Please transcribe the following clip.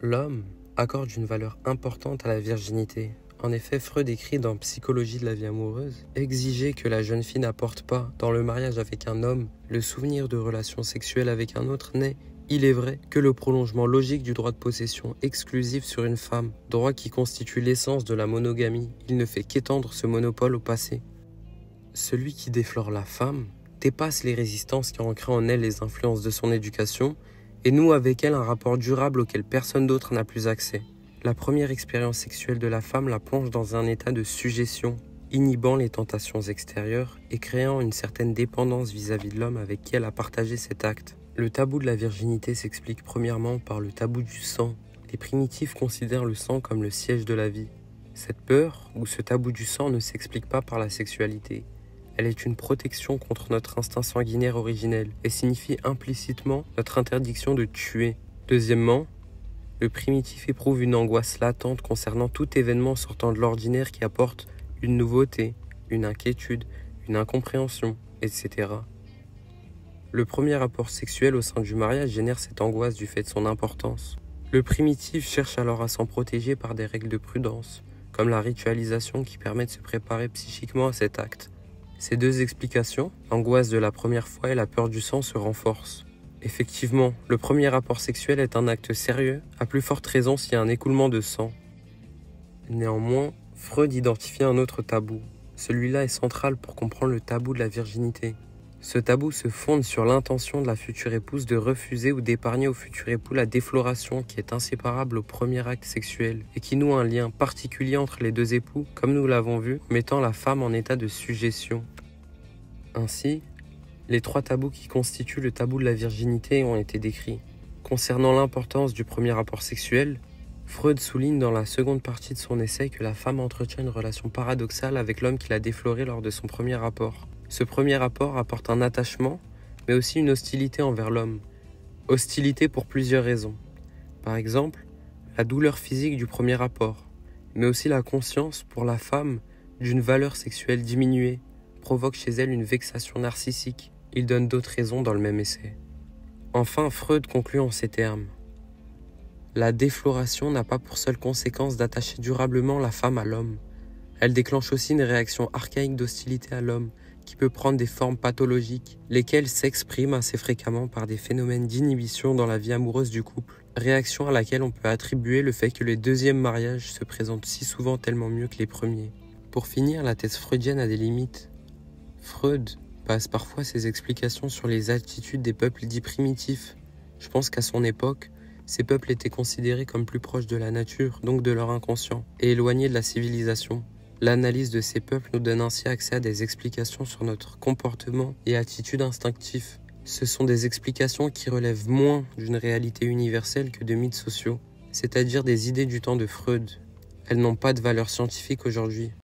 L'homme accorde une valeur importante à la virginité. En effet, Freud écrit dans Psychologie de la vie amoureuse, exiger que la jeune fille n'apporte pas, dans le mariage avec un homme, le souvenir de relations sexuelles avec un autre n'est, il est vrai, que le prolongement logique du droit de possession exclusif sur une femme, droit qui constitue l'essence de la monogamie. Il ne fait qu'étendre ce monopole au passé. Celui qui déflore la femme dépasse les résistances qui ont ancré en elle les influences de son éducation et noue avec elle un rapport durable auquel personne d'autre n'a plus accès. La première expérience sexuelle de la femme la plonge dans un état de sujétion, inhibant les tentations extérieures et créant une certaine dépendance vis-à-vis de l'homme avec qui elle a partagé cet acte. Le tabou de la virginité s'explique premièrement par le tabou du sang. Les primitifs considèrent le sang comme le siège de la vie. Cette peur ou ce tabou du sang ne s'explique pas par la sexualité. Elle est une protection contre notre instinct sanguinaire originel et signifie implicitement notre interdiction de tuer. Deuxièmement, le primitif éprouve une angoisse latente concernant tout événement sortant de l'ordinaire qui apporte une nouveauté, une inquiétude, une incompréhension, etc. Le premier rapport sexuel au sein du mariage génère cette angoisse du fait de son importance. Le primitif cherche alors à s'en protéger par des règles de prudence, comme la ritualisation qui permet de se préparer psychiquement à cet acte. Ces deux explications, l'angoisse de la première fois et la peur du sang, se renforcent. Effectivement, le premier rapport sexuel est un acte sérieux, à plus forte raison s'il y a un écoulement de sang. Néanmoins, Freud identifie un autre tabou. Celui-là est central pour comprendre le tabou de la virginité. Ce tabou se fonde sur l'intention de la future épouse de refuser ou d'épargner au futur époux la défloration qui est inséparable au premier acte sexuel et qui noue un lien particulier entre les deux époux, comme nous l'avons vu, mettant la femme en état de sujétion. Ainsi, les trois tabous qui constituent le tabou de la virginité ont été décrits. Concernant l'importance du premier rapport sexuel, Freud souligne dans la seconde partie de son essai que la femme entretient une relation paradoxale avec l'homme qui l'a défloré lors de son premier rapport. Ce premier rapport apporte un attachement, mais aussi une hostilité envers l'homme. Hostilité pour plusieurs raisons. Par exemple, la douleur physique du premier rapport, mais aussi la conscience pour la femme d'une valeur sexuelle diminuée, provoque chez elle une vexation narcissique. Il donne d'autres raisons dans le même essai. Enfin, Freud conclut en ces termes. La défloration n'a pas pour seule conséquence d'attacher durablement la femme à l'homme. Elle déclenche aussi une réaction archaïque d'hostilité à l'homme, qui peut prendre des formes pathologiques, lesquelles s'expriment assez fréquemment par des phénomènes d'inhibition dans la vie amoureuse du couple, réaction à laquelle on peut attribuer le fait que les deuxièmes mariages se présentent si souvent tellement mieux que les premiers. Pour finir, la thèse freudienne a des limites. Freud base parfois ses explications sur les attitudes des peuples dits primitifs. Je pense qu'à son époque, ces peuples étaient considérés comme plus proches de la nature, donc de leur inconscient, et éloignés de la civilisation. L'analyse de ces peuples nous donne ainsi accès à des explications sur notre comportement et attitudes instinctifs. Ce sont des explications qui relèvent moins d'une réalité universelle que de mythes sociaux, c'est-à-dire des idées du temps de Freud. Elles n'ont pas de valeur scientifique aujourd'hui.